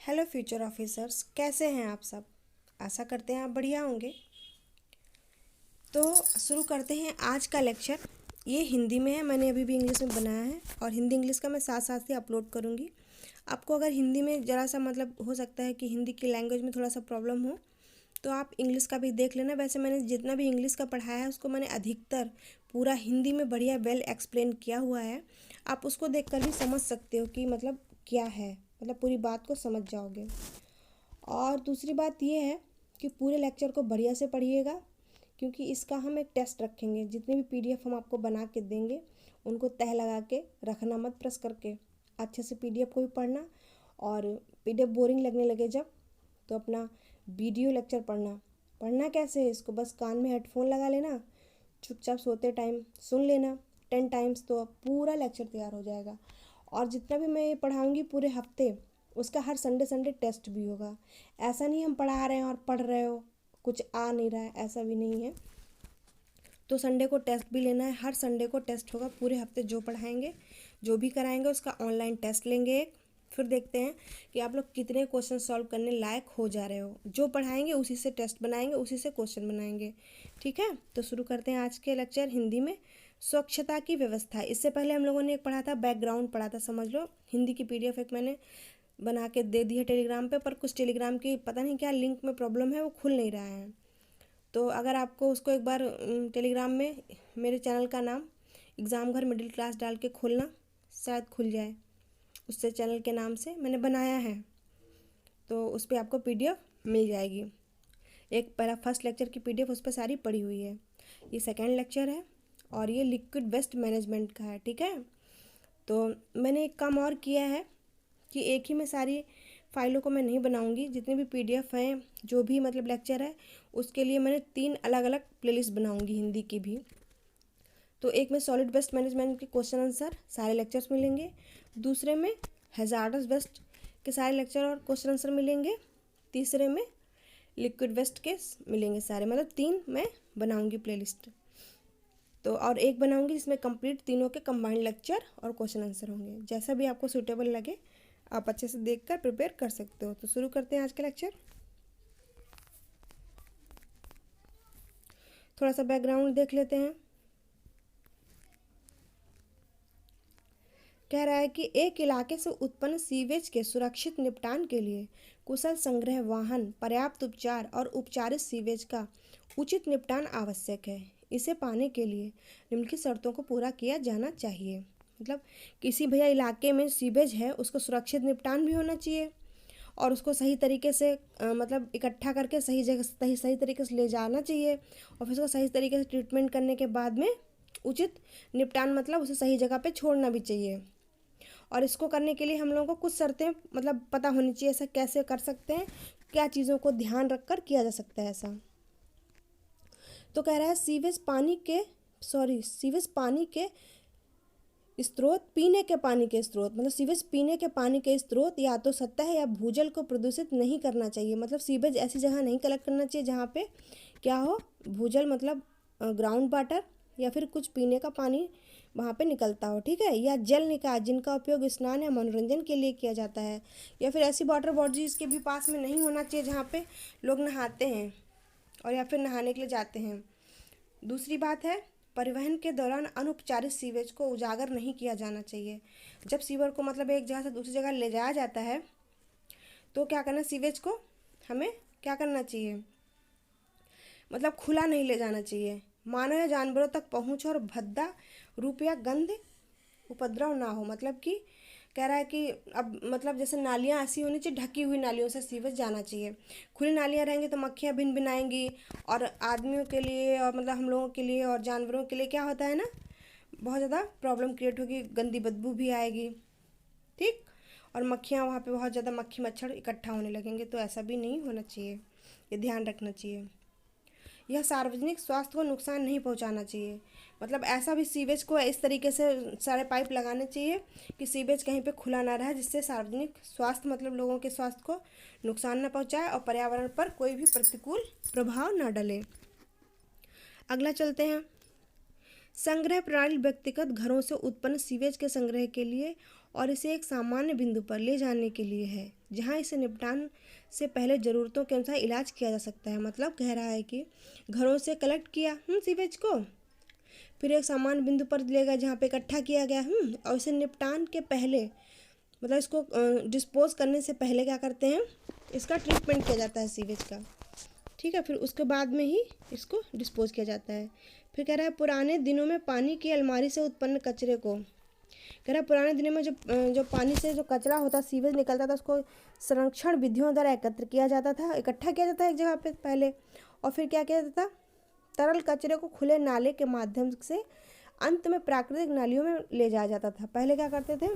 Hello future officers, कैसे हैं आप सब। आशा करते हैं आप बढ़िया होंगे। तो शुरू करते हैं आज का लेक्चर। ये हिंदी में है, मैंने अभी भी इंग्लिश में बनाया है और हिंदी इंग्लिश का मैं साथ साथ ही अपलोड करूँगी। आपको अगर हिंदी में ज़रा सा हो सकता है कि हिंदी की लैंग्वेज में थोड़ा सा प्रॉब्लम हो, तो आप इंग्लिश का भी देख लेना। वैसे मैंने जितना भी इंग्लिश का पढ़ाया है उसको मैंने अधिकतर पूरा हिंदी में बढ़िया वेल एक्सप्लेन किया हुआ है। आप उसको देखकर भी समझ सकते हो कि क्या है, पूरी बात को समझ जाओगे। और दूसरी बात ये है कि पूरे लेक्चर को बढ़िया से पढ़िएगा, क्योंकि इसका हम एक टेस्ट रखेंगे। जितने भी पीडीएफ हम आपको बना के देंगे उनको तह लगा के रखना, मत प्रेस करके। अच्छे से पीडीएफ को भी पढ़ना, और पीडीएफ बोरिंग लगने लगे जब, तो अपना वीडियो लेक्चर पढ़ना। पढ़ना कैसे है, इसको बस कान में हेडफोन लगा लेना, चुपचाप सोते टाइम सुन लेना 10 टाइम्स, तो पूरा लेक्चर तैयार हो जाएगा। और जितना भी मैं ये पढ़ाऊँगी पूरे हफ्ते, उसका हर संडे संडे टेस्ट भी होगा। ऐसा नहीं हम पढ़ा रहे हैं और पढ़ रहे हो कुछ आ नहीं रहा है, ऐसा भी नहीं है। तो संडे को टेस्ट भी लेना है, हर संडे को टेस्ट होगा। पूरे हफ्ते जो पढ़ाएंगे, जो भी कराएंगे, उसका ऑनलाइन टेस्ट लेंगे एक। फिर देखते हैं कि आप लोग कितने क्वेश्चन सॉल्व करने लायक हो जा रहे हो। जो पढ़ाएंगे उसी से टेस्ट बनाएंगे, उसी से क्वेश्चन बनाएंगे। ठीक है, तो शुरू करते हैं आज के लेक्चर हिंदी में। स्वच्छता की व्यवस्था। इससे पहले हम लोगों ने एक पढ़ा था, बैकग्राउंड पढ़ा था, समझ लो। हिंदी की पीडीएफ एक मैंने बना के दे दी है टेलीग्राम पे, पर कुछ टेलीग्राम की पता नहीं क्या लिंक में प्रॉब्लम है, वो खुल नहीं रहा है। तो अगर आपको उसको एक बार टेलीग्राम में मेरे चैनल का नाम एग्ज़ाम घर मिडिल क्लास डाल के खोलना, शायद खुल जाए। उससे चैनल के नाम से मैंने बनाया है, तो उस पर आपको पीडीएफ मिल जाएगी। एक पहला फर्स्ट लेक्चर की पीडीएफ उस पर सारी पड़ी हुई है। ये सेकेंड लेक्चर है और ये लिक्विड वेस्ट मैनेजमेंट का है। ठीक है, तो मैंने एक काम और किया है कि एक ही में सारी फाइलों को मैं नहीं बनाऊंगी। जितने भी पीडीएफ हैं, जो भी लेक्चर है, उसके लिए मैंने 3 अलग अलग प्लेलिस्ट बनाऊंगी हिंदी की भी। तो एक में सॉलिड वेस्ट मैनेजमेंट के क्वेश्चन आंसर सारे लेक्चर्स मिलेंगे, दूसरे में हैजार्डस वेस्ट के सारे लेक्चर और क्वेश्चन आंसर मिलेंगे, तीसरे में लिक्विड वेस्ट के मिलेंगे सारे। 3 मैं बनाऊंगी प्लेलिस्ट। तो और एक बनाऊंगी जिसमें कंप्लीट तीनों के कंबाइंड लेक्चर और क्वेश्चन आंसर होंगे। जैसा भी आपको सूटेबल लगे आप अच्छे से देखकर प्रिपेयर कर सकते हो। तो शुरू करते हैं आज का लेक्चर। थोड़ा सा बैकग्राउंड देख लेते हैं। कह रहा है कि एक इलाके से उत्पन्न सीवेज के सुरक्षित निपटान के लिए कुशल संग्रह वाहन, पर्याप्त उपचार और उपचारित सीवेज का उचित निपटान आवश्यक है। इसे पाने के लिए निम्नलिखित शर्तों को पूरा किया जाना चाहिए। किसी भैया इलाके में सीवेज है, उसको सुरक्षित निपटान भी होना चाहिए और उसको सही तरीके से इकट्ठा करके सही जगह सही तरीके से ले जाना चाहिए, और फिर उसको सही तरीके से ट्रीटमेंट करने के बाद में उचित निपटान उसे सही जगह पे छोड़ना भी चाहिए। और इसको करने के लिए हम लोगों को कुछ शर्तें पता होनी चाहिए। ऐसा कैसे कर सकते हैं, क्या चीज़ों को ध्यान रखकर किया जा सकता है ऐसा। तो कह रहा है सीवेज पानी के स्रोत, पीने के पानी के स्रोत, सीवेज पीने के पानी के स्रोत या तो सतह या भूजल को प्रदूषित नहीं करना चाहिए। सीवेज ऐसी जगह नहीं कलेक्ट करना चाहिए जहाँ पे क्या हो, भूजल ग्राउंड वाटर या फिर कुछ पीने का पानी वहाँ पे निकलता हो। ठीक है, या जल निकाय जिनका उपयोग स्नान या मनोरंजन के लिए किया जाता है, या फिर ऐसी वाटर बॉडीज के भी पास में नहीं होना चाहिए जहाँ पे लोग नहाते हैं और या फिर नहाने के लिए जाते हैं। दूसरी बात है, परिवहन के दौरान अनुपचारित सीवेज को उजागर नहीं किया जाना चाहिए। जब सीवर को एक जगह से दूसरी जगह ले जाया जाता है तो क्या करना, सीवेज को हमें क्या करना चाहिए, खुला नहीं ले जाना चाहिए। मानव या जानवरों तक पहुँच और भद्दा रूप या गंध उपद्रव ना हो। कि कह रहा है कि अब जैसे नालियाँ ऐसी होनी चाहिए, ढकी हुई नालियों से सीवेज जाना चाहिए। खुली नालियाँ रहेंगी तो मक्खियाँ भिन भिनाएंगी, और आदमियों के लिए और हम लोगों के लिए और जानवरों के लिए क्या होता है ना, बहुत ज़्यादा प्रॉब्लम क्रिएट होगी, गंदी बदबू भी आएगी। ठीक, और मक्खियाँ वहाँ पे बहुत ज़्यादा मक्खी मच्छर इकट्ठा होने लगेंगे, तो ऐसा भी नहीं होना चाहिए, ये ध्यान रखना चाहिए। यह सार्वजनिक स्वास्थ्य को नुकसान नहीं पहुंचाना चाहिए। ऐसा भी सीवेज को इस तरीके से सारे पाइप लगाने चाहिए कि सीवेज कहीं पे खुला ना रहे, जिससे सार्वजनिक स्वास्थ्य लोगों के स्वास्थ्य को नुकसान ना पहुंचाए और पर्यावरण पर कोई भी प्रतिकूल प्रभाव ना डले। अगला चलते हैं। संग्रह प्रणाली व्यक्तिगत घरों से उत्पन्न सीवेज के संग्रह के लिए और इसे एक सामान्य बिंदु पर ले जाने के लिए है जहां इसे निपटान से पहले ज़रूरतों के अनुसार इलाज किया जा सकता है। मतलब कह रहा है कि घरों से कलेक्ट किया सीवेज को, फिर एक सामान्य बिंदु पर ले गया जहाँ पे इकट्ठा किया गया और इसे निपटान के पहले, मतलब इसको डिस्पोज करने से पहले क्या करते हैं, इसका ट्रीटमेंट किया जाता है सीवेज का, ठीक है। फिर उसके बाद में ही इसको डिस्पोज किया जाता है। फिर कह रहा है पुराने दिनों में पानी की अलमारी से उत्पन्न कचरे को, कह रहा है पुराने दिनों में जो पानी से जो कचरा होता, सीवेज निकलता था, उसको संरक्षण विधियों द्वारा एकत्र किया जाता था, इकट्ठा किया जाता है एक जगह पे पहले, और फिर क्या किया जाता था, तरल कचरे को खुले नाले के माध्यम से अंत में प्राकृतिक नालियों में ले जाया जाता था। पहले क्या करते थे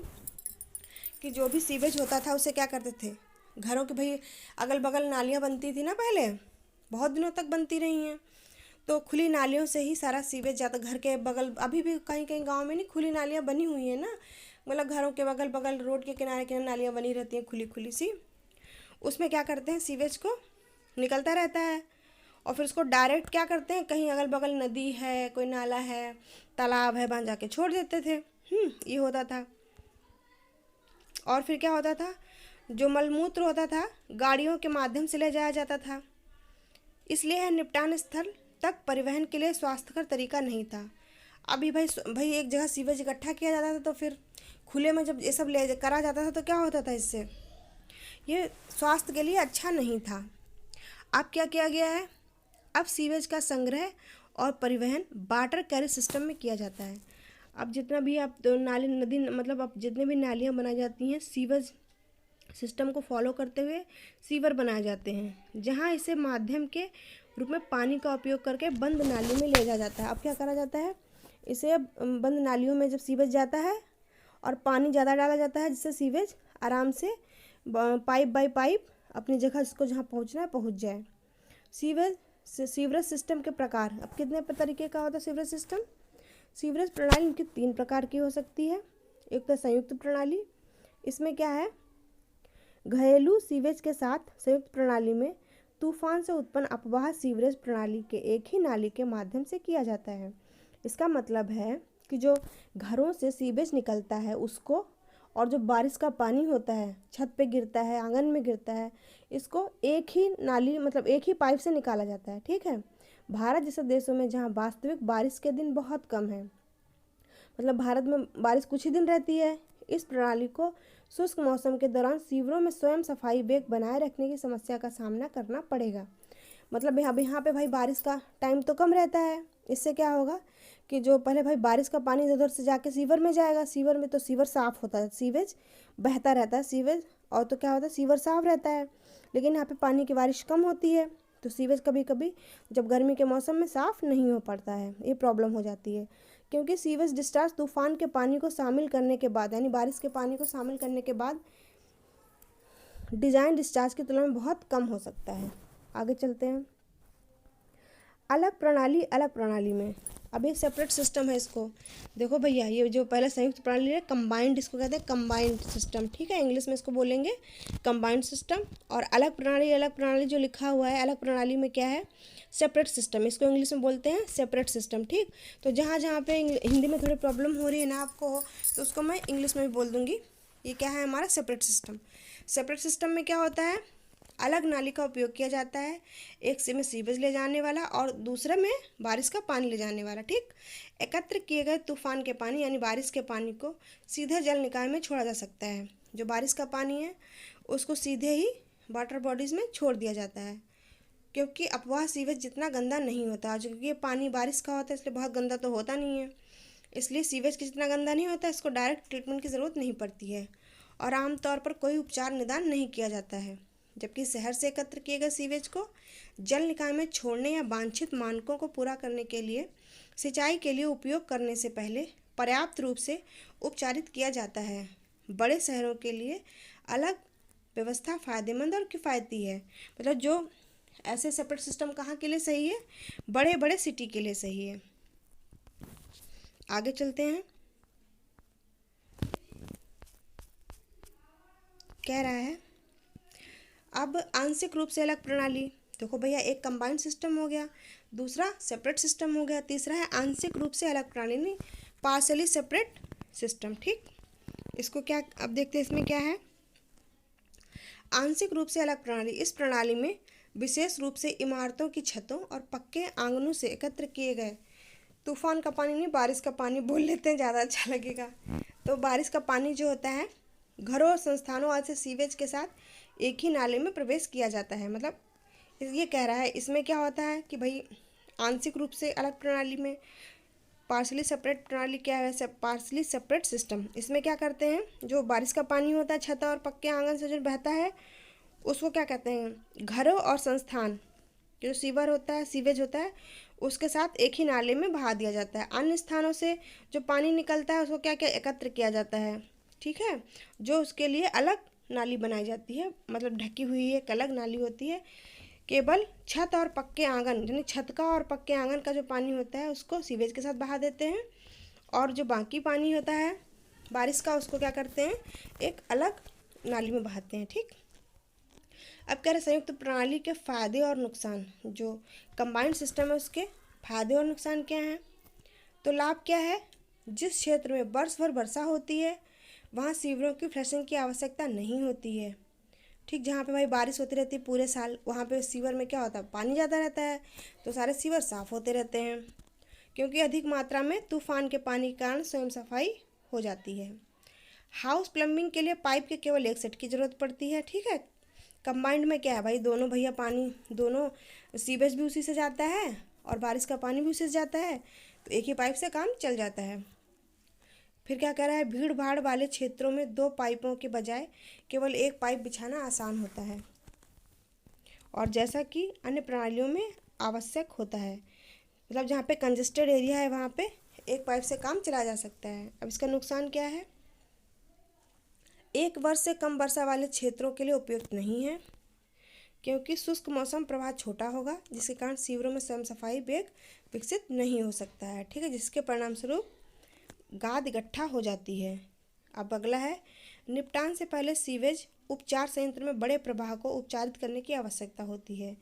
कि जो भी सीवेज होता था उसे क्या करते थे, घरों के भाई अगल बगल नालियाँ बनती थी ना, पहले बहुत दिनों तक बनती रही हैं, तो खुली नालियों से ही सारा सीवेज जाता घर के बगल। अभी भी कहीं कहीं गांव में नहीं खुली नालियाँ बनी हुई हैं ना, मतलब घरों के बगल बगल रोड के किनारे किनारे नालियाँ बनी रहती हैं खुली खुली सी, उसमें क्या करते हैं सीवेज को निकलता रहता है और फिर उसको डायरेक्ट क्या करते हैं, कहीं अगल बगल नदी है, कोई नाला है, तालाब है, वहाँ जाके छोड़ देते थे। ये होता था। और फिर क्या होता था, जो मलमूत्र होता था गाड़ियों के माध्यम से ले जाया जाता था, इसलिए यह निपटान स्थल तक परिवहन के लिए स्वास्थ्यकर तरीका नहीं था। अभी भाई एक जगह सीवेज इकट्ठा किया जाता था, तो फिर खुले में जब ये सब ले करा जाता था तो क्या होता था, इससे ये स्वास्थ्य के लिए अच्छा नहीं था। अब क्या किया गया है, अब सीवेज का संग्रह और परिवहन वाटर कैरी सिस्टम में किया जाता है। अब जितना भी आप नाली नदी, मतलब अब जितने भी नालियाँ बनाई जाती हैं सीवेज सिस्टम को फॉलो करते हुए सीवर बनाए जाते हैं, जहां इसे माध्यम के रूप में पानी का उपयोग करके बंद नाली में ले जाया जाता है। अब क्या करा जाता है, इसे बंद नालियों में जब सीवेज जाता है और पानी ज़्यादा डाला जाता है, जिससे सीवेज आराम से पाइप बाय पाइप अपनी जगह इसको जहाँ पहुँचना है पहुँच जाए। सीवरेज सिस्टम के प्रकार, अब कितने तरीके का होता है सीवरेज सिस्टम। सीवरेज प्रणाली इनकी 3 प्रकार की हो सकती है। एक तो संयुक्त प्रणाली, इसमें क्या है, घरेलू सीवेज के साथ संयुक्त प्रणाली में तूफान से उत्पन्न अपवाह सीवरेज प्रणाली के एक ही नाली के माध्यम से किया जाता है। इसका मतलब है कि जो घरों से सीवेज निकलता है उसको, और जो बारिश का पानी होता है छत पे गिरता है, आंगन में गिरता है, इसको एक ही नाली, मतलब एक ही पाइप से निकाला जाता है, ठीक है। भारत जैसे देशों में जहाँ वास्तविक बारिश के दिन बहुत कम है, मतलब भारत में बारिश कुछ ही दिन रहती है, इस प्रणाली को शुष्क मौसम के दौरान सीवरों में स्वयं सफाई वेग बनाए रखने की समस्या का सामना करना पड़ेगा। मतलब यहाँ पे भाई बारिश का टाइम तो कम रहता है, इससे क्या होगा कि जो पहले भाई बारिश का पानी इधर से जाके सीवर में जाएगा, सीवर में तो सीवर साफ़ होता है, सीवेज बहता रहता है सीवेज, और तो क्या होता है सीवर साफ़ रहता है। लेकिन यहाँ पे पानी की बारिश कम होती है, तो सीवेज कभी कभी जब गर्मी के मौसम में साफ़ नहीं हो पाता है, ये प्रॉब्लम हो जाती है। क्योंकि सीवेज डिस्चार्ज तूफान के पानी को शामिल करने के बाद, यानी बारिश के पानी को शामिल करने के बाद डिज़ाइन डिस्चार्ज की तुलना में बहुत कम हो सकता है। आगे चलते हैं। अलग प्रणाली में अब ये सेपरेट सिस्टम है। इसको देखो भैया, ये जो पहले संयुक्त प्रणाली है कंबाइंड, इसको कहते हैं कंबाइंड सिस्टम, ठीक है, इंग्लिश में इसको बोलेंगे कंबाइंड सिस्टम। और अलग प्रणाली जो लिखा हुआ है, अलग प्रणाली में क्या है, सेपरेट सिस्टम, इसको इंग्लिश में बोलते हैं सेपरेट सिस्टम, ठीक। तो जहाँ पे हिंदी में थोड़ी प्रॉब्लम हो रही है ना आपको, तो उसको मैं इंग्लिश में भी बोल दूँगी। ये क्या है हमारा सेपरेट सिस्टम। सेपरेट सिस्टम में क्या होता है, अलग नाली का उपयोग किया जाता है, एक से में सीवेज ले जाने वाला और दूसरे में बारिश का पानी ले जाने वाला, ठीक। एकत्र किए गए तूफान के पानी यानी बारिश के पानी को सीधे जल निकाय में छोड़ा जा सकता है। जो बारिश का पानी है उसको सीधे ही वाटर बॉडीज़ में छोड़ दिया जाता है, क्योंकि अपवाह सीवेज जितना गंदा नहीं होता, क्योंकि ये पानी बारिश का होता है इसलिए बहुत गंदा तो होता नहीं है, इसलिए सीवेज की जितना गंदा नहीं होता, इसको डायरेक्ट ट्रीटमेंट की ज़रूरत नहीं पड़ती है और आमतौर पर कोई उपचार निदान नहीं किया जाता है। जबकि शहर से एकत्र किए गए सीवेज को जल निकाय में छोड़ने या वांछित मानकों को पूरा करने के लिए सिंचाई के लिए उपयोग करने से पहले पर्याप्त रूप से उपचारित किया जाता है। बड़े शहरों के लिए अलग व्यवस्था फ़ायदेमंद और किफ़ायती है। मतलब जो ऐसे सेपरेट सिस्टम कहाँ के लिए सही है, बड़े बड़े सिटी के लिए सही है। आगे चलते हैं। कह रहा है अब आंशिक रूप से अलग प्रणाली। देखो भैया, एक कंबाइंड सिस्टम हो गया, दूसरा सेपरेट सिस्टम हो गया, तीसरा है आंशिक रूप से अलग प्रणाली, नहीं पार्शली सेपरेट सिस्टम, ठीक। इसको क्या, अब देखते हैं इसमें क्या है। आंशिक रूप से अलग प्रणाली। इस प्रणाली में विशेष रूप से इमारतों की छतों और पक्के आंगनों से एकत्र किए गए, तूफान का पानी नहीं, बारिश का पानी बोल लेते हैं, ज़्यादा अच्छा लगेगा। तो बारिश का पानी जो होता है घरों और संस्थानों आदि से सीवेज के साथ एक ही नाले में प्रवेश किया जाता है। मतलब ये कह रहा है इसमें क्या होता है कि भाई आंशिक रूप से अलग प्रणाली में पार्शली सेपरेट प्रणाली क्या है, वैसे पार्शली सेपरेट सिस्टम। इसमें क्या करते हैं, जो बारिश का पानी होता है छत और पक्के आंगन से जो बहता है उसको क्या कहते हैं, घरों और संस्थान, जो सीवर होता है, सीवेज होता है, उसके साथ एक ही नाले में बहा दिया जाता है। अन्य स्थानों से जो पानी निकलता है उसको क्या क्या एकत्र किया जाता है, ठीक है, जो उसके लिए अलग नाली बनाई जाती है, मतलब ढकी हुई एक अलग नाली होती है। केवल छत और पक्के आंगन, यानी छत का और पक्के आंगन का जो पानी होता है उसको सीवेज के साथ बहा देते हैं, और जो बाकी पानी होता है बारिश का उसको क्या करते हैं, एक अलग नाली में बहाते हैं। ठीक, अब कह रहे संयुक्त प्रणाली के फ़ायदे और नुकसान, जो कंबाइंड सिस्टम है उसके फ़ायदे और नुकसान क्या हैं। तो लाभ क्या है, जिस क्षेत्र में वर्ष भर वर्षा होती है वहाँ सीवरों की फ्लशिंग की आवश्यकता नहीं होती है। ठीक, जहाँ पे भाई बारिश होती रहती है पूरे साल, वहाँ पे सीवर में क्या होता है, पानी ज़्यादा रहता है, तो सारे सीवर साफ़ होते रहते हैं, क्योंकि अधिक मात्रा में तूफान के पानी के कारण स्वयं सफाई हो जाती है। हाउस प्लम्बिंग के लिए पाइप के केवल एक सेट की ज़रूरत पड़ती है। ठीक है, कंबाइंड में क्या है भाई, दोनों भैया पानी, दोनों सीवेज भी उसी से जाता है और बारिश का पानी भी उसी से जाता है, तो एक ही पाइप से काम चल जाता है। फिर क्या कह रहा है, भीड़ भाड़ वाले क्षेत्रों में दो पाइपों के बजाय केवल एक पाइप बिछाना आसान होता है, और जैसा कि अन्य प्रणालियों में आवश्यक होता है, मतलब जहाँ पे कंजेस्टेड एरिया है वहाँ पे एक पाइप से काम चला जा सकता है। अब इसका नुकसान क्या है, एक वर्ष से कम वर्षा वाले क्षेत्रों के लिए उपयुक्त नहीं है, क्योंकि शुष्क मौसम प्रवाह छोटा होगा, जिसके कारण सीवरों में स्वयं सफाई वेग विकसित नहीं हो सकता है। ठीक है, जिसके परिणाम स्वरूप गाद इकट्ठा हो जाती है। अब अगला है, निपटान से पहले सीवेज उपचार संयंत्र में बड़े प्रवाह को उपचारित करने की आवश्यकता होती है,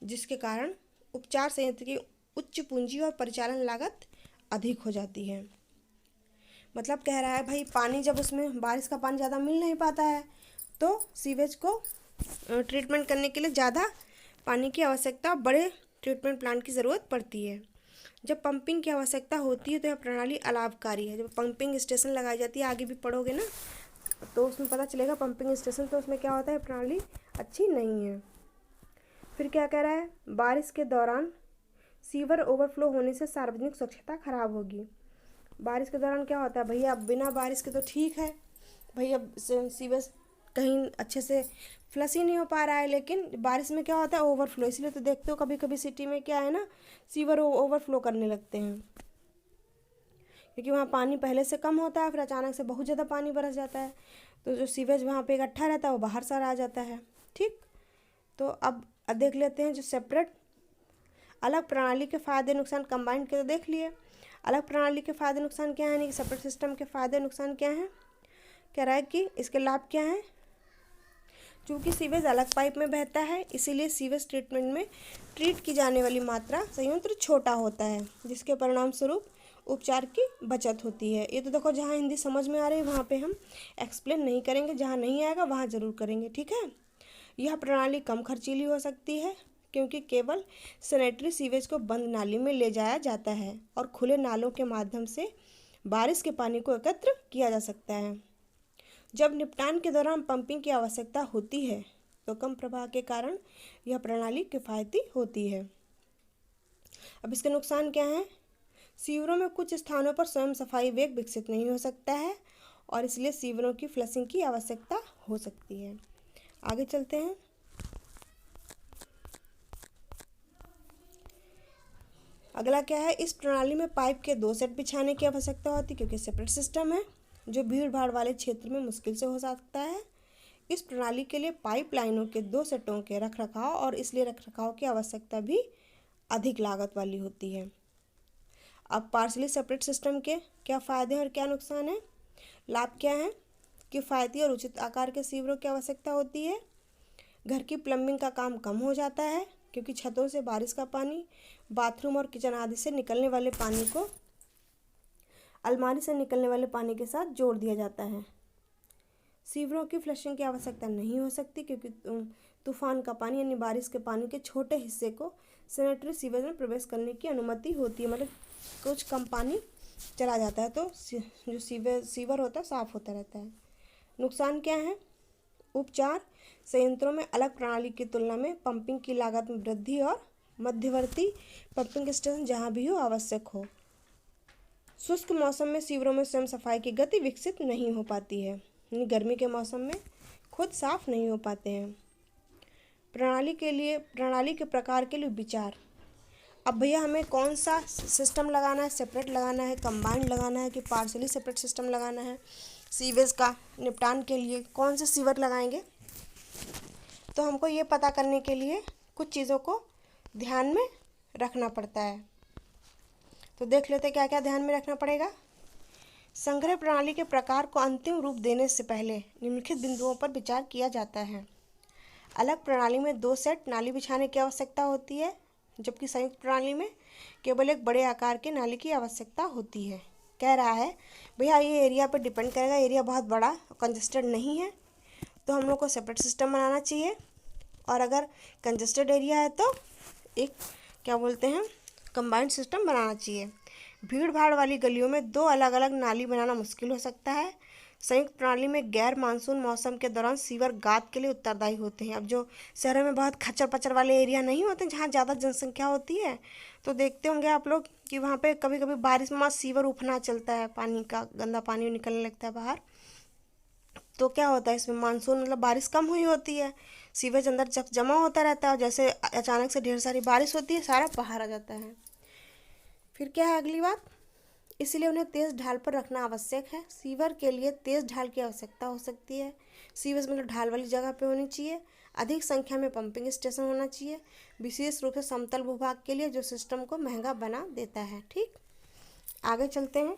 जिसके कारण उपचार संयंत्र की उच्च पूंजी और परिचालन लागत अधिक हो जाती है। मतलब कह रहा है भाई पानी जब उसमें बारिश का पानी ज़्यादा मिल नहीं पाता है तो सीवेज को ट्रीटमेंट करने के लिए ज़्यादा पानी की आवश्यकता, बड़े ट्रीटमेंट प्लांट की ज़रूरत पड़ती है। जब पंपिंग की आवश्यकता होती है तो यह प्रणाली अलाभकारी है। जब पंपिंग स्टेशन लगाई जाती है, आगे भी पढ़ोगे ना तो उसमें पता चलेगा पंपिंग स्टेशन, तो उसमें क्या होता है, प्रणाली अच्छी नहीं है। फिर क्या कह रहा है, बारिश के दौरान सीवर ओवरफ्लो होने से सार्वजनिक स्वच्छता खराब होगी। बारिश के दौरान क्या होता है भैया, अब बिना बारिश के तो ठीक है भैया, सीवर कहीं अच्छे से फ्लश ही नहीं हो पा रहा है, लेकिन बारिश में क्या होता है, ओवरफ्लो। इसलिए तो देखते हो कभी कभी सिटी में क्या है ना, सीवर ओवरफ्लो करने लगते हैं, क्योंकि वहाँ पानी पहले से कम होता है, फिर अचानक से बहुत ज़्यादा पानी बरस जाता है, तो जो सीवेज वहाँ पे इकट्ठा रहता है वो बाहर सारा आ जाता है। ठीक, तो अब देख लेते हैं जो सेपरेट अलग प्रणाली के फ़ायदे नुकसान, कंबाइंड के तो देख लिए, अलग प्रणाली के फ़ायदे नुकसान क्या है, यानी कि सेपरेट सिस्टम के फ़ायदे नुकसान क्या हैं। कह रहा है कि इसके लाभ क्या हैं, चूँकि सीवेज अलग पाइप में बहता है इसीलिए सीवेज ट्रीटमेंट में ट्रीट की जाने वाली मात्रा संयंत्र छोटा होता है, जिसके परिणाम स्वरूप उपचार की बचत होती है। ये तो देखो जहाँ हिंदी समझ में आ रही है वहाँ पे हम एक्सप्लेन नहीं करेंगे, जहाँ नहीं आएगा वहाँ ज़रूर करेंगे। ठीक है, यह प्रणाली कम खर्चीली हो सकती है, क्योंकि केवल सैनिटरी सीवेज को बंद नाली में ले जाया जाता है और खुले नालों के माध्यम से बारिश के पानी को एकत्र किया जा सकता है। जब निपटान के दौरान पंपिंग की आवश्यकता होती है तो कम प्रवाह के कारण यह प्रणाली किफ़ायती होती है। अब इसके नुकसान क्या हैं, सीवरों में कुछ स्थानों पर स्वयं सफाई वेग विकसित नहीं हो सकता है और इसलिए सीवरों की फ्लशिंग की आवश्यकता हो सकती है। आगे चलते हैं। अगला क्या है, इस प्रणाली में पाइप के दो सेट बिछाने की आवश्यकता होती है, क्योंकि सेपरेट सिस्टम है जो भीड़ भाड़ वाले क्षेत्र में मुश्किल से हो सकता है। इस प्रणाली के लिए पाइप लाइनों के दो सेटों के रखरखाव और इसलिए रखरखाव की आवश्यकता भी अधिक लागत वाली होती है। अब पार्शली सेपरेट सिस्टम के क्या फ़ायदे और क्या नुकसान है। लाभ क्या है, किफ़ायती और उचित आकार के सीवरों की आवश्यकता होती है। घर की प्लम्बिंग का काम कम हो जाता है, क्योंकि छतों से बारिश का पानी बाथरूम और किचन आदि से निकलने वाले पानी को अलमारी से निकलने वाले पानी के साथ जोड़ दिया जाता है। सीवरों की फ्लशिंग की आवश्यकता नहीं हो सकती क्योंकि तूफान का पानी यानी बारिश के पानी के छोटे हिस्से को सैनिटरी सीवेज में प्रवेश करने की अनुमति होती है, मतलब कुछ कम पानी चला जाता है तो जो सीवर होता है साफ होता रहता है। नुकसान क्या है? उपचार संयंत्रों में अलग प्रणाली की तुलना में पंपिंग की लागत में वृद्धि और मध्यवर्ती पंपिंग स्टेशन जहां भी हो आवश्यक हो। शुष्क मौसम में सीवरों में स्वयं सफाई की गति विकसित नहीं हो पाती है, यानी गर्मी के मौसम में खुद साफ नहीं हो पाते हैं। प्रणाली के प्रकार के लिए विचार। अब भैया हमें कौन सा सिस्टम लगाना है, सेपरेट लगाना है, कंबाइंड लगाना है कि पार्शली सेपरेट सिस्टम लगाना है? सीवेज का निपटान के लिए कौन से सीवर लगाएंगे, तो हमको ये पता करने के लिए कुछ चीज़ों को ध्यान में रखना पड़ता है। तो देख लेते क्या क्या ध्यान में रखना पड़ेगा। संग्रह प्रणाली के प्रकार को अंतिम रूप देने से पहले निम्नलिखित बिंदुओं पर विचार किया जाता है। अलग प्रणाली में 2 सेट नाली बिछाने की आवश्यकता होती है, जबकि संयुक्त प्रणाली में केवल एक बड़े आकार के नाली की आवश्यकता होती है। कह रहा है भैया ये एरिया पर डिपेंड करेगा, एरिया बहुत बड़ा कंजस्टेड नहीं है तो हम लोग को सेपरेट सिस्टम बनाना चाहिए, और अगर कंजस्टेड एरिया है तो एक क्या बोलते हैं कंबाइंड सिस्टम बनाना चाहिए। भीड़ भाड़ वाली गलियों में 2 अलग अलग नाली बनाना मुश्किल हो सकता है। संयुक्त प्रणाली में गैर मानसून मौसम के दौरान सीवर गाद के लिए उत्तरदायी होते हैं। अब जो शहरों में बहुत खच्चर पचर वाले एरिया नहीं होते जहाँ ज़्यादा जनसंख्या होती है, तो देखते होंगे आप लोग कि वहाँ पे कभी कभी बारिश में सीवर उफना चलता है, पानी का गंदा पानी निकलने लगता है बाहर। तो क्या होता है इसमें, मानसून मतलब बारिश कम हुई होती है, सीवेज अंदर जब जमा होता रहता है और जैसे अचानक से ढेर सारी बारिश होती है सारा बाहर आ जाता है। फिर क्या है अगली बात, इसलिए उन्हें तेज़ ढाल पर रखना आवश्यक है। सीवर के लिए तेज़ ढाल की आवश्यकता हो सकती है। सीवेज मतलब ढाल वाली जगह पे होनी चाहिए। अधिक संख्या में पंपिंग स्टेशन होना चाहिए, विशेष रूप से समतल भूभाग के लिए, जो सिस्टम को महंगा बना देता है। ठीक, आगे चलते हैं।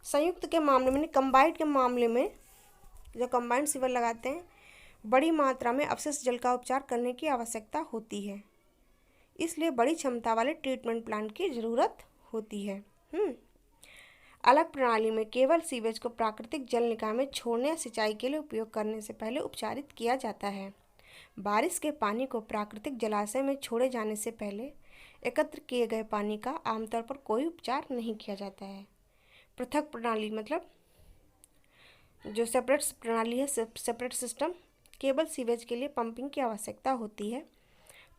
संयुक्त के मामले में, कंबाइंड के मामले में जो कंबाइंड सीवर लगाते हैं, बड़ी मात्रा में अपशिष्ट जल का उपचार करने की आवश्यकता होती है, इसलिए बड़ी क्षमता वाले ट्रीटमेंट प्लांट की ज़रूरत होती है। अलग प्रणाली में केवल सीवेज को प्राकृतिक जल निकाय में छोड़ने या सिंचाई के लिए उपयोग करने से पहले उपचारित किया जाता है। बारिश के पानी को प्राकृतिक जलाशय में छोड़े जाने से पहले एकत्र किए गए पानी का आमतौर पर कोई उपचार नहीं किया जाता है। पृथक प्रणाली मतलब जो सेपरेट प्रणाली है, सेपरेट सिस्टम, केवल सीवेज के लिए पंपिंग की आवश्यकता होती है।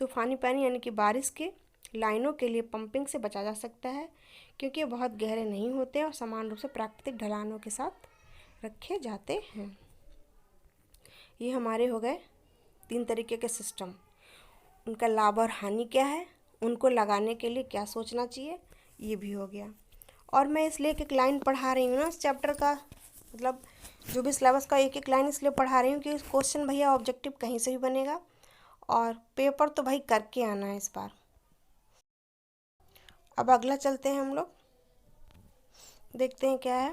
तूफानी पानी यानी कि बारिश के लाइनों के लिए पंपिंग से बचा जा सकता है क्योंकि ये बहुत गहरे नहीं होते और समान रूप से प्राकृतिक ढलानों के साथ रखे जाते हैं। ये हमारे हो गए 3 तरीके के सिस्टम। उनका लाभ और हानि क्या है, उनको लगाने के लिए क्या सोचना चाहिए, ये भी हो गया। और मैं इसलिए एक लाइन पढ़ा रही हूँ ना इस चैप्टर का, मतलब जो भी सिलेबस का एक लाइन इसलिए पढ़ा रही हूँ कि क्वेश्चन भैया ऑब्जेक्टिव कहीं से भी बनेगा और पेपर तो भाई करके आना है इस बार। अब अगला चलते हैं हम लोग, देखते हैं क्या है।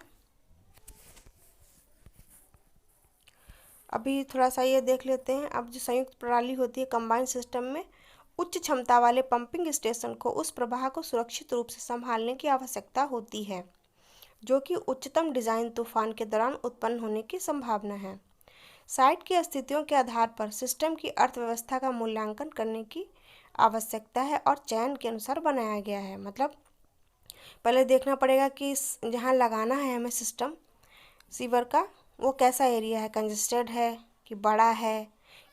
अभी थोड़ा सा ये देख लेते हैं। अब जो संयुक्त प्रणाली होती है कंबाइंड सिस्टम में, उच्च क्षमता वाले पंपिंग स्टेशन को उस प्रवाह को सुरक्षित रूप से संभालने की आवश्यकता होती है जो कि उच्चतम डिज़ाइन तूफान के दौरान उत्पन्न होने की संभावना है। साइट की स्थितियों के आधार पर सिस्टम की अर्थव्यवस्था का मूल्यांकन करने की आवश्यकता है और चयन के अनुसार बनाया गया है। मतलब पहले देखना पड़ेगा कि जहाँ लगाना है हमें सिस्टम सीवर का, वो कैसा एरिया है, कंजस्टेड है कि बड़ा है,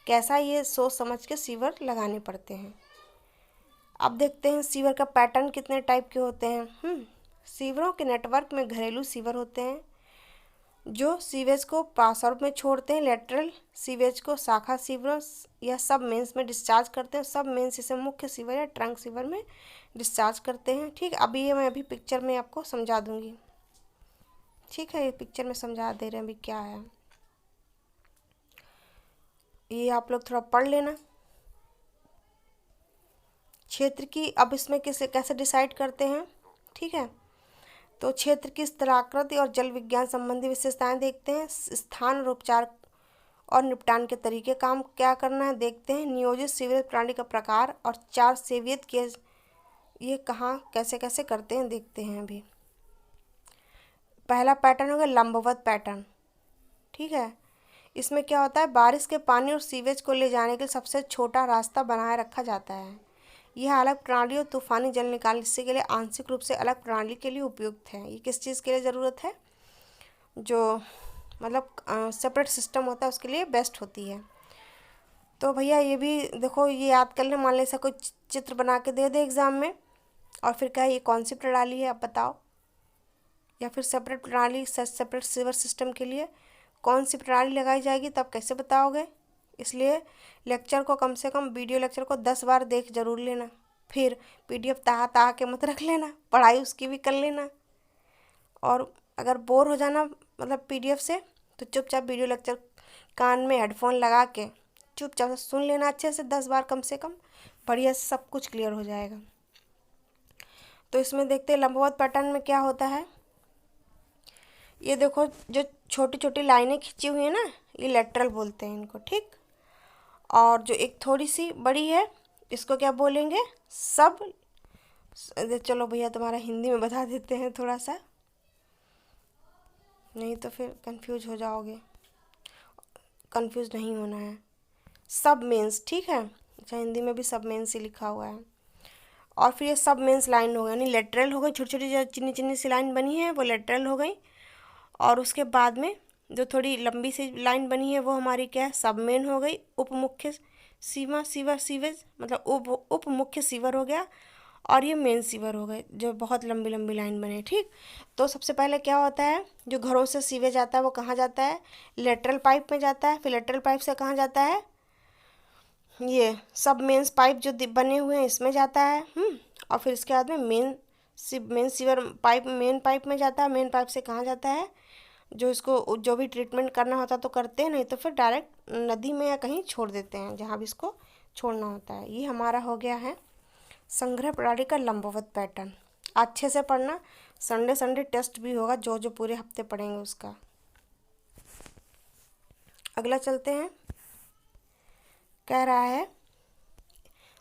कैसा, ये सोच समझ के सीवर लगाने पड़ते हैं। अब देखते हैं सीवर का पैटर्न कितने टाइप के होते हैं। सीवरों के नेटवर्क में घरेलू सीवर होते हैं जो सीवेज को पासआउट में छोड़ते हैं, लेटरल सीवेज को शाखा सीवरों या सब मेंस में डिस्चार्ज करते हैं, सब मेंस इसे मुख्य सीवर या ट्रंक सीवर में डिस्चार्ज करते हैं। ठीक, अभी ये मैं अभी पिक्चर में आपको समझा दूंगी। ठीक है, ये पिक्चर में समझा दे रहे हैं अभी क्या है, ये आप लोग थोड़ा पढ़ लेना। क्षेत्र की, अब इसमें कैसे डिसाइड करते हैं, ठीक है, तो क्षेत्र की स्थलाकृति और जल विज्ञान संबंधी विशेषताएं देखते हैं। स्थान और उपचार और निपटान के तरीके, काम क्या करना है देखते हैं। नियोजित सीवरेज प्रणाली का प्रकार और 4 सेवियत के ये कहाँ कैसे कैसे करते हैं देखते हैं। अभी पहला पैटर्न होगा लंबवत पैटर्न। ठीक है। इसमें क्या होता है, बारिश के पानी और सीवेज को ले जाने के लिए सबसे छोटा रास्ता बनाए रखा जाता है। यह अलग प्रणाली और तूफानी जल निकासी के लिए आंशिक रूप से अलग प्रणाली के लिए उपयुक्त है। ये किस चीज़ के लिए ज़रूरत है, जो मतलब सेपरेट सिस्टम होता है उसके लिए बेस्ट होती है। तो भैया ये भी देखो, ये याद कर लें। मान लो ऐसा कोई चित्र बना के दे एग्ज़ाम में, और फिर क्या ये कौन सी प्रणाली है आप बताओ, या फिर सेपरेट प्रणाली, सेपरेट सीवर सिस्टम के लिए कौन सी प्रणाली लगाई जाएगी, तब कैसे बताओगे। इसलिए लेक्चर को कम से कम, वीडियो लेक्चर को 10 बार देख जरूर लेना। फिर PDF ताहा के मत रख लेना, पढ़ाई उसकी भी कर लेना। और अगर बोर हो जाना मतलब PDF से, तो चुपचाप वीडियो लेक्चर कान में हेडफोन लगा के चुपचाप से सुन लेना अच्छे से 10 बार कम से कम, बढ़िया से सब कुछ क्लियर हो जाएगा। तो इसमें देखते हैं लंबवत पैटर्न में क्या होता है। ये देखो जो छोटी छोटी लाइनें खींची हुई है ना, ये लेटरल बोलते हैं इनको, ठीक। और जो एक थोड़ी सी बड़ी है, इसको क्या बोलेंगे, सब। चलो भैया तुम्हारा हिंदी में बता देते हैं थोड़ा सा, नहीं तो फिर कंफ्यूज हो जाओगे। कंफ्यूज नहीं होना है। सब मेंस, ठीक है। अच्छा, हिंदी में भी सब मेंस ही लिखा हुआ है। और फिर ये सब मेंस लाइन हो गई, यानी लेटरल हो गई। छोटी छोटी जो चिन्नी चिन्नी सी लाइन बनी है वो लेटरल हो गई। और उसके बाद में जो थोड़ी लंबी सी लाइन बनी है वो हमारी क्या है, सब मेन हो गई। उप मुख्य सीमा, सीवर, सीवेज मतलब उप मुख्य सीवर हो गया। और ये मेन सीवर हो गए, जो बहुत लंबी लंबी लाइन बने, ठीक। तो सबसे पहले क्या होता है, जो घरों से सीवेज आता है वो कहाँ जाता है, लेटरल पाइप में जाता है। फिर लेटरल पाइप से कहाँ जाता है, ये सब मेंस पाइप जो बने हुए हैं इसमें जाता है। और फिर इसके बाद में main sewer pipe, main pipe में जाता है। मेन पाइप से कहाँ जाता है, जो इसको जो भी ट्रीटमेंट करना होता तो करते हैं, नहीं तो फिर डायरेक्ट नदी में या कहीं छोड़ देते हैं, जहाँ भी इसको छोड़ना होता है। ये हमारा हो गया है संग्रह प्रणाली का लंबवत पैटर्न। अच्छे से पढ़ना, संडे संडे टेस्ट भी होगा, जो जो पूरे हफ्ते पढ़ेंगे उसका। अगला चलते हैं। कह रहा है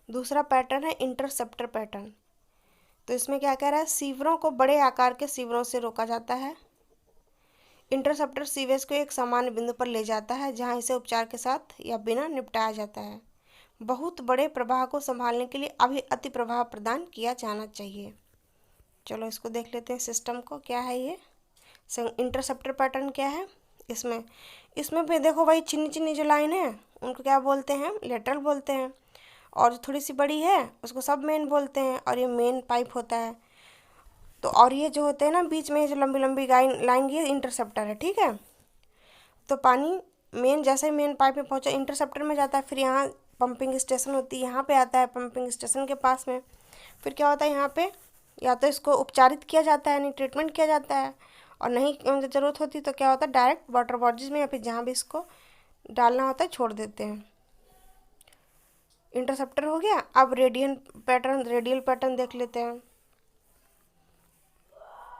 दूसरा पैटर्न है इंटरसेप्टर पैटर्न। तो इसमें क्या कह रहा है, सीवरों को बड़े आकार के सीवरों से रोका जाता है। इंटरसेप्टर सीवेज को एक सामान्य बिंदु पर ले जाता है, जहां इसे उपचार के साथ या बिना निपटाया जाता है। बहुत बड़े प्रवाह को संभालने के लिए अभी अति प्रवाह प्रदान किया जाना चाहिए। चलो इसको देख लेते हैं सिस्टम को, क्या है ये इंटरसेप्टर पैटर्न क्या है। इसमें भी देखो भाई, चिन्नी चिन्नी जो लाइन है उनको क्या बोलते हैं, लेटरल बोलते हैं। और जो थोड़ी सी बड़ी है उसको सब मेन बोलते हैं, और ये मेन पाइप होता है। तो और ये जो होते हैं ना बीच में जो लंबी लंबी लाइन, ये इंटरसेप्टर है, ठीक है। तो पानी मेन, जैसे ही मेन पाइप में पहुंचा इंटरसेप्टर में जाता है। फिर यहाँ पंपिंग स्टेशन होती है, यहाँ पे आता है पंपिंग स्टेशन के पास में। फिर क्या होता है, यहाँ पे या तो इसको उपचारित किया जाता है, यानी ट्रीटमेंट किया जाता है। और नहीं ज़रूरत होती तो क्या होता है, डायरेक्ट वाटर बॉडीज में या फिर जहाँ भी इसको डालना होता है छोड़ देते हैं। इंटरसेप्टर हो गया। अब रेडियल पैटर्न देख लेते हैं।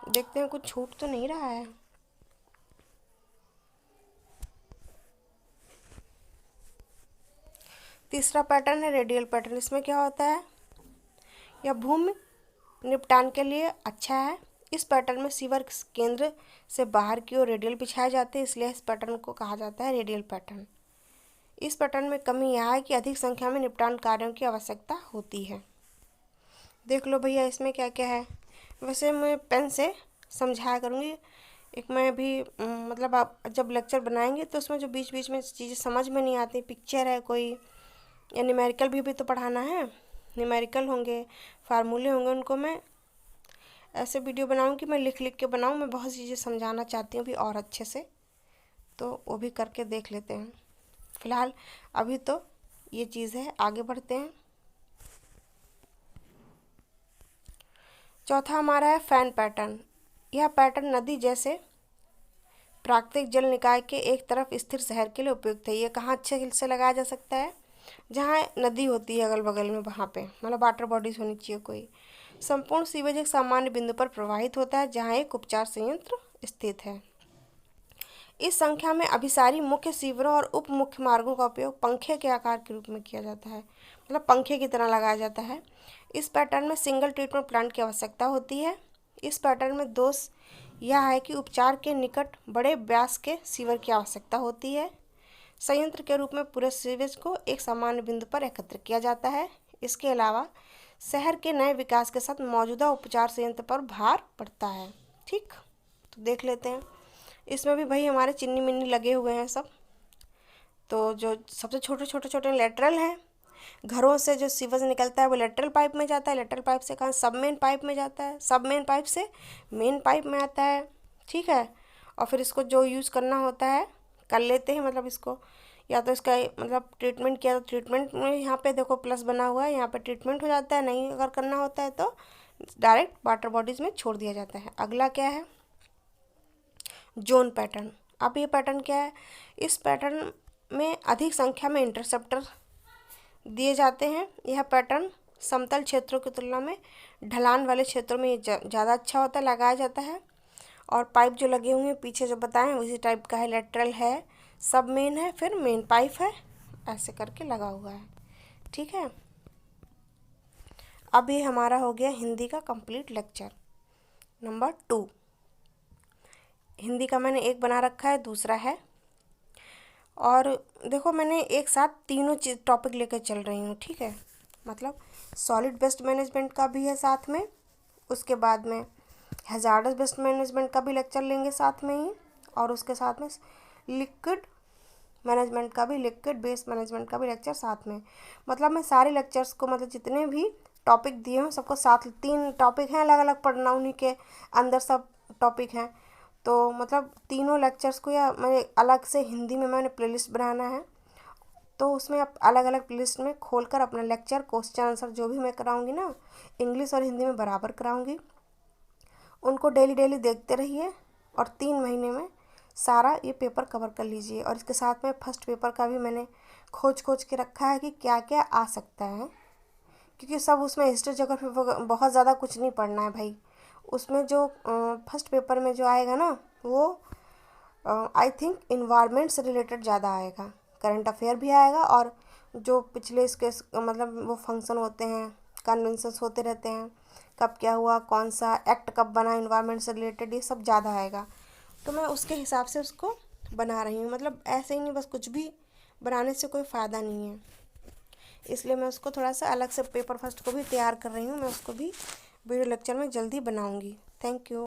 देखते हैं कुछ छूट तो नहीं रहा है। तीसरा पैटर्न है रेडियल पैटर्न। इसमें क्या होता है, यह भूमि निपटान के लिए अच्छा है। इस पैटर्न में सीवर केंद्र से बाहर की ओर रेडियल बिछाए जाते हैं, इसलिए इस पैटर्न को कहा जाता है रेडियल पैटर्न। इस पैटर्न में कमी यह है कि अधिक संख्या में निपटान कार्यों की आवश्यकता होती है। देख लो भैया इसमें क्या क्या है। वैसे मैं पेन से समझाया करूँगी। एक मैं भी मतलब आप जब लेक्चर बनाएंगे तो उसमें जो बीच बीच में चीज़ें समझ में नहीं आती, पिक्चर है कोई, या न्यूमेरिकल भी तो पढ़ाना है, न्यूमेरिकल होंगे, फार्मूले होंगे, उनको मैं ऐसे वीडियो बनाऊँ कि मैं लिख लिख के बनाऊँ। मैं बहुत चीज़ें समझाना चाहती हूँ भी और अच्छे से, तो वो भी करके देख लेते हैं। फिलहाल अभी तो ये चीज़ है, आगे बढ़ते हैं। चौथा हमारा है फैन पैटर्न। यह पैटर्न नदी जैसे प्राकृतिक जल निकाय के एक तरफ स्थिर शहर के लिए उपयुक्त है। ये कहाँ अच्छे से लगाया जा सकता है, जहाँ नदी होती है अगल बगल में, वहाँ पे मतलब वाटर बॉडीज होनी चाहिए कोई। संपूर्ण सीवेज एक सामान्य बिंदु पर प्रवाहित होता है, जहाँ एक उपचार संयंत्र स्थित है। इस संख्या में अभिसारी मुख्य सीवरों और उप मुख्य मार्गों का उपयोग पंखे के आकार के रूप में किया जाता है, मतलब पंखे की तरह लगाया जाता है। इस पैटर्न में सिंगल ट्रीटमेंट प्लांट की आवश्यकता होती है। इस पैटर्न में दोष यह है कि उपचार के निकट बड़े व्यास के सीवर की आवश्यकता होती है। संयंत्र के रूप में पूरे सीवेज को एक सामान्य बिंदु पर एकत्र किया जाता है। इसके अलावा शहर के नए विकास के साथ मौजूदा उपचार संयंत्र पर भार पड़ता है। ठीक, तो देख लेते हैं। इसमें भी भाई हमारे चिन्नी मिन्नी लगे हुए हैं सब। तो जो सबसे छोटे छोटे छोटे लेटरल हैं, घरों से जो सीवेज निकलता है वो लेटरल पाइप में जाता है, लेटरल पाइप से कहाँ सब मेन पाइप में जाता है, सब मेन पाइप से मेन पाइप में आता है। ठीक है, और फिर इसको जो यूज़ करना होता है कर लेते हैं। मतलब इसको या तो इसका मतलब ट्रीटमेंट किया तो ट्रीटमेंट में यहाँ पे देखो प्लस बना हुआ है, यहाँ पे ट्रीटमेंट हो जाता है। नहीं अगर करना होता है तो डायरेक्ट वाटर बॉडीज़ में छोड़ दिया जाता है। अगला क्या है, जोन पैटर्न। अब ये पैटर्न क्या है, इस पैटर्न में अधिक संख्या में इंटरसेप्टर दिए जाते हैं। यह पैटर्न समतल क्षेत्रों की तुलना में ढलान वाले क्षेत्रों में ज़्यादा अच्छा होता है, लगाया जाता है। और पाइप जो लगे हुए हैं पीछे जो बताएं उसी टाइप का है, लेटरल है, सब मेन है, फिर मेन पाइप है, ऐसे करके लगा हुआ है। ठीक है, अब ये हमारा हो गया हिंदी का कंप्लीट लेक्चर नंबर 2। हिंदी का मैंने एक बना रखा है, दूसरा है। और देखो मैंने एक साथ तीनों चीज टॉपिक लेकर चल रही हूँ। ठीक है, मतलब सॉलिड वेस्ट मैनेजमेंट का भी है साथ में, उसके बाद में हैजार्डस वेस्ट मैनेजमेंट का भी लेक्चर लेंगे साथ में ही, और उसके साथ में लिक्विड मैनेजमेंट का भी, लिक्विड बेस्ड मैनेजमेंट का भी लेक्चर साथ में। मतलब मैं सारे लेक्चर्स को, मतलब जितने भी टॉपिक दिए हूँ सबको साथ, 3 टॉपिक हैं अलग अलग पढ़ना, उन्हीं के अंदर सब टॉपिक हैं। तो मतलब तीनों लेक्चर्स को या मैंने अलग से हिंदी में मैंने प्लेलिस्ट बनाना है, तो उसमें आप अलग अलग प्लेलिस्ट में खोलकर अपना लेक्चर क्वेश्चन आंसर जो भी मैं कराऊंगी ना, इंग्लिश और हिंदी में बराबर कराऊंगी, उनको डेली डेली देखते रहिए। और 3 महीने में सारा ये पेपर कवर कर लीजिए। और इसके साथ में फर्स्ट पेपर का भी मैंने खोज के रखा है कि क्या क्या आ सकता है, क्योंकि सब उसमें हिस्ट्री ज्योग्राफी बहुत ज़्यादा कुछ नहीं पढ़ना है भाई। उसमें जो फर्स्ट पेपर में जो आएगा ना वो आई थिंक इन्वायरमेंट से रिलेटेड ज़्यादा आएगा, करंट अफेयर भी आएगा, और जो पिछले इसके मतलब वो फंक्शन होते हैं, कन्वेंशंस होते रहते हैं, कब क्या हुआ, कौन सा एक्ट कब बना इन्वायरमेंट से रिलेटेड, ये सब ज़्यादा आएगा। तो मैं उसके हिसाब से उसको बना रही हूँ। मतलब ऐसे ही नहीं बस कुछ भी बनाने से कोई फ़ायदा नहीं है, इसलिए मैं उसको थोड़ा सा अलग से पेपर फर्स्ट को भी तैयार कर रही हूँ। मैं उसको भी वीडियो लेक्चर में जल्दी बनाऊँगी। Thank you.